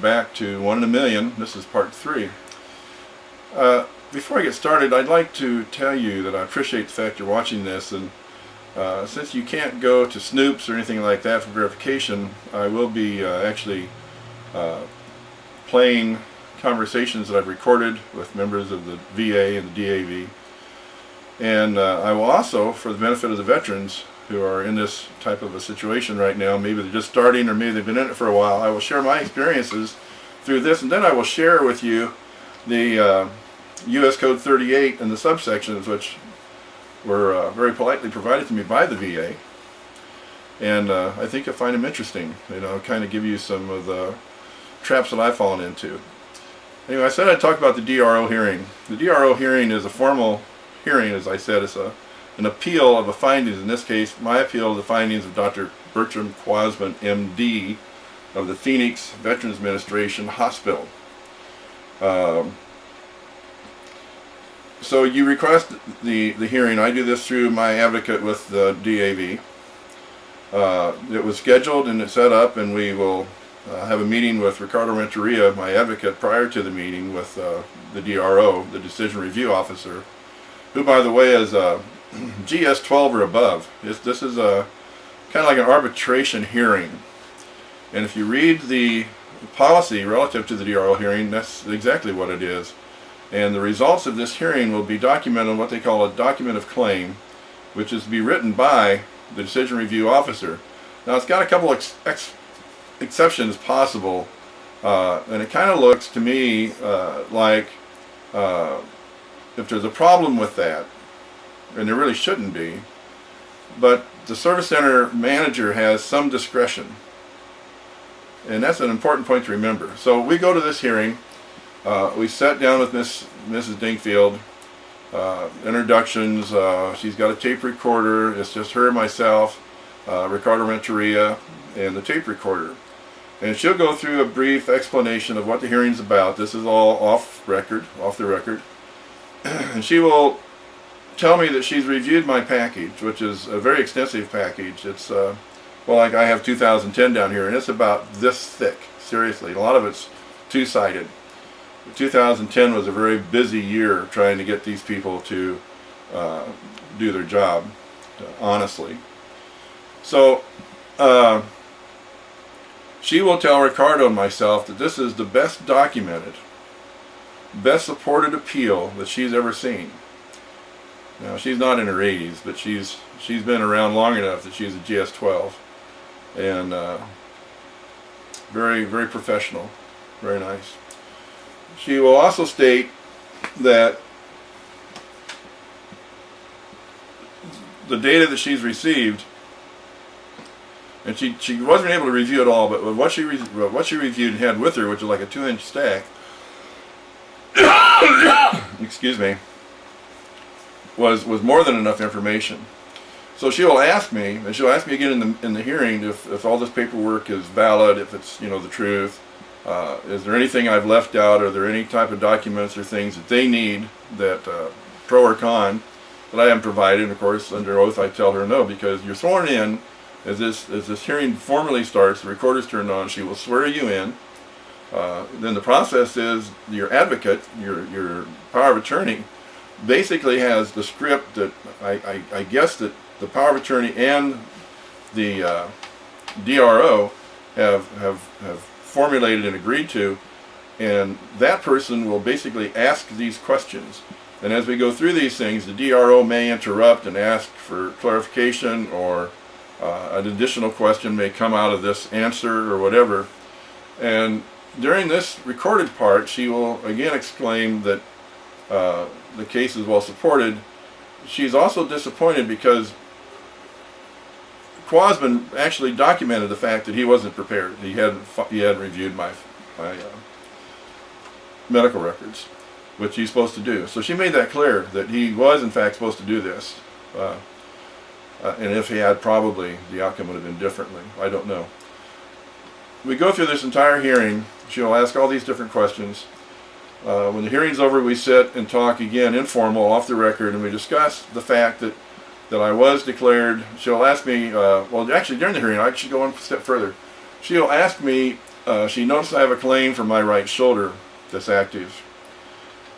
Back to 1 in a Million. This is part 3. Before I get started, I'd like to tell you that I appreciate the fact you're watching this, and since you can't go to Snoops or anything like that for verification, I will be actually playing conversations that I've recorded with members of the VA and the DAV, and I will also, for the benefit of the veterans who are in this type of a situation right now, maybe they're just starting or maybe they've been in it for a while, I will share my experiences through this, and then I will share with you the U.S. Code 38 and the subsections, which were very politely provided to me by the VA, and I think you'll find them interesting. Kind of give you some of the traps that I've fallen into. Anyway, I said I'd talk about the DRO hearing. The DRO hearing is a formal hearing, as I said. It's an appeal of a findings, in this case my appeal of the findings of Dr. Bertram Quasman, MD, of the Phoenix Veterans Administration Hospital. So you request the hearing. I do this through my advocate with the DAV. It was scheduled and it's set up, and we will have a meeting with Ricardo Renteria, my advocate, prior to the meeting with the DRO, the Decision Review Officer, who, by the way, is GS 12 or above. This is a kind of like an arbitration hearing, and if you read the policy relative to the DRO hearing, that's exactly what it is. And the results of this hearing will be documented in what they call a document of claim, which is to be written by the Decision Review Officer. Now, it's got a couple exceptions possible, and it kind of looks to me like if there's a problem with that, and there really shouldn't be, but the service center manager has some discretion, and that's an important point to remember. So we go to this hearing. We sat down with Mrs. Dingfield, introductions. She's got a tape recorder. It's just her, myself, Ricardo Renteria, and the tape recorder, and she'll go through a brief explanation of what the hearing's about. This is all off the record, and she will tell me that she's reviewed my package, which is a very extensive package. It's well, like I have 2010 down here, and it's about this thick. Seriously, a lot of it's two-sided. 2010 was a very busy year trying to get these people to do their job, honestly. So she will tell Ricardo and myself that this is the best documented, best supported appeal that she's ever seen. Now, she's not in her 80s, but she's been around long enough that she's a GS 12, and very, very professional, very nice. She will also state that the data that she's received, and she wasn't able to review it all, but what she reviewed and had with her, which is like a 2-inch stack, excuse me, was more than enough information. So she will ask me, and she'll ask me again in the hearing, if all this paperwork is valid, if it's the truth. Is there anything I've left out? Are there any type of documents or things that they need that pro or con that I haven't provided? And of course, under oath, I tell her no, because you're sworn in. As this hearing formally starts, the recorder's turned on, she will swear you in. Then the process is your advocate, your power of attorney, basically has the script that I guess that the power of attorney and the DRO have formulated and agreed to, and that person will basically ask these questions. And as we go through these things, the DRO may interrupt and ask for clarification, or an additional question may come out of this answer or whatever. And during this recorded part, she will again exclaim that the case is well supported. She's also disappointed because Quasman actually documented the fact that he wasn't prepared. He hadn't reviewed my medical records, which he's supposed to do. So she made that clear that he was in fact supposed to do this, and if he had, probably the outcome would have been differently. I don't know. We go through this entire hearing. She'll ask all these different questions. When the hearing's over, we sit and talk again, informal, off the record, and we discuss the fact that I was declared. She'll ask me, well, actually during the hearing, I should go one step further. She'll ask me she noticed I have a claim for my right shoulder that's active.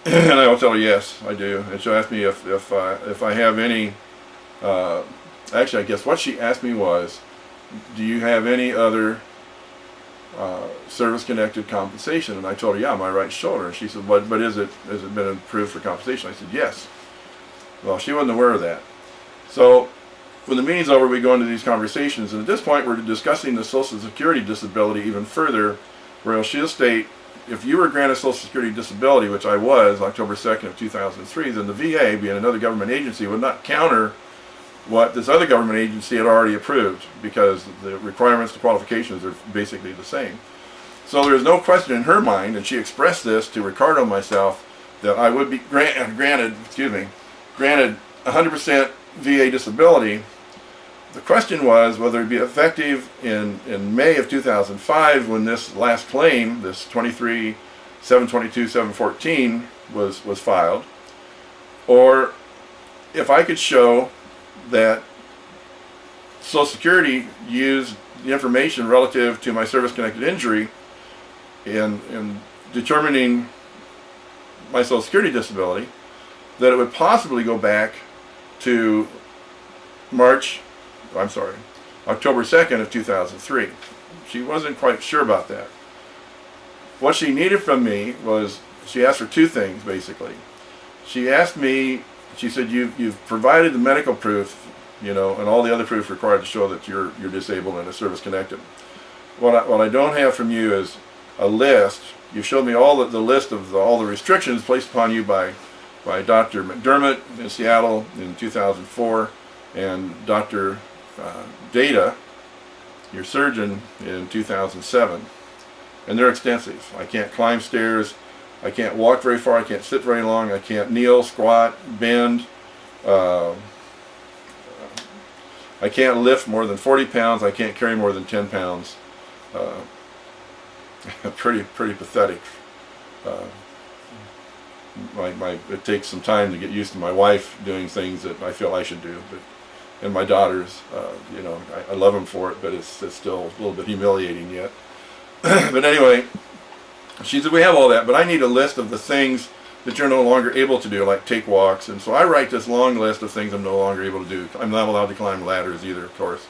And I will tell her, yes, I do. And she'll ask me if I have any, actually I guess what she asked me was, do you have any other service-connected compensation? And I told her, yeah, my right shoulder. And she said, but has it been approved for compensation? I said, yes. Well, she wasn't aware of that. So when the meeting's over, we go into these conversations, and at this point we're discussing the Social Security disability even further, where she'll state, if you were granted Social Security disability, which I was, October 2nd of 2003, then the VA, being another government agency, would not counter what this other government agency had already approved, because the requirements, the qualifications are basically the same. So there was no question in her mind, and she expressed this to Ricardo and myself, that I would be granted 100% VA disability. The question was whether it would be effective in May of 2005, when this last claim, this 23-722-714, was filed, or if I could show that Social Security used the information relative to my service-connected injury in determining my Social Security disability, that it would possibly go back to October 2nd of 2003. She wasn't quite sure about that. What she needed from me was, she asked for two things, basically. She asked me, she said, you've provided the medical proof, you know, and all the other proof required to show that you're disabled and are service connected. What I don't have from you is a list. You showed me all the list of all the restrictions placed upon you by Dr. McDermott in Seattle in 2004 and Dr. Data, your surgeon, in 2007. And they're extensive. I can't climb stairs, I can't walk very far, I can't sit very long, I can't kneel, squat, bend, I can't lift more than 40 pounds, I can't carry more than 10 pounds. Pretty pathetic. It takes some time to get used to my wife doing things that I feel I should do, and my daughters, you know, I love them for it, but it's still a little bit humiliating yet. But anyway, she said, we have all that, but I need a list of the things that you're no longer able to do, like take walks. And so I write this long list of things I'm no longer able to do. I'm not allowed to climb ladders either, of course.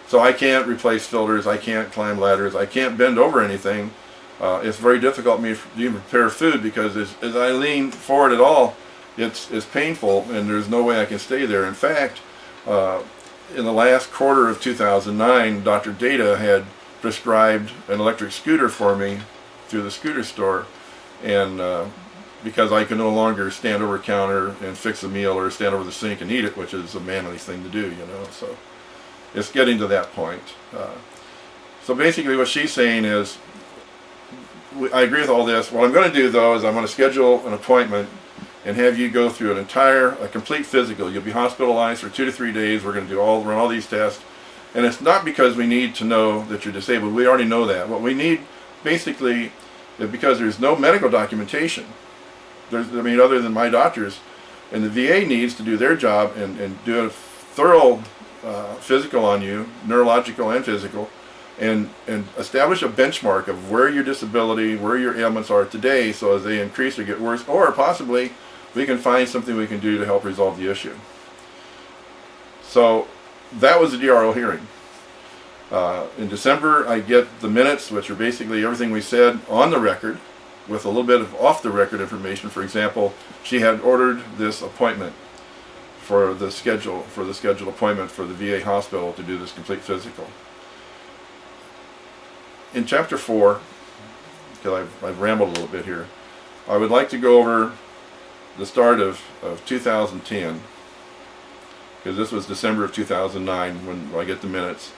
So I can't replace filters, I can't climb ladders, I can't bend over anything. It's very difficult for me to even prepare food, because as I lean forward at all, it's painful, and there's no way I can stay there. In fact, in the last quarter of 2009, Dr. Data had prescribed an electric scooter for me through the scooter store, and because I can no longer stand over a counter and fix a meal or stand over the sink and eat it, which is a manly thing to do, you know. So it's getting to that point. So basically what she's saying is, I agree with all this. What I'm going to do, though, is I'm going to schedule an appointment and have you go through a complete physical. You'll be hospitalized for 2 to 3 days. We're going to run all these tests. And it's not because we need to know that you're disabled. We already know that. What we need, basically, is because there's no medical documentation. Other than my doctors, and the VA needs to do their job and do a thorough physical on you, neurological and physical, and establish a benchmark of where your disability, where your ailments are today, so as they increase or get worse, or possibly we can find something we can do to help resolve the issue. So that was the DRO hearing. In December, I get the minutes, which are basically everything we said on the record, with a little bit of off-the-record information. For example, she had ordered this appointment for the scheduled appointment for the VA hospital to do this complete physical. In Chapter 4, because I've rambled a little bit here, I would like to go over the start of 2010, because this was December of 2009 when I get the minutes,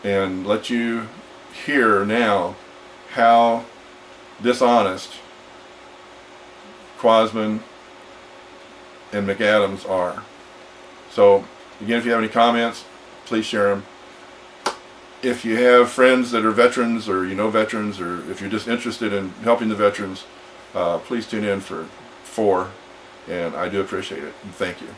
and let you hear now how dishonest Quasman and McAdams are. So again, if you have any comments, please share them. If you have friends that are veterans, or you know veterans, or if you're just interested in helping the veterans, please tune in for 4, and I do appreciate it, and thank you.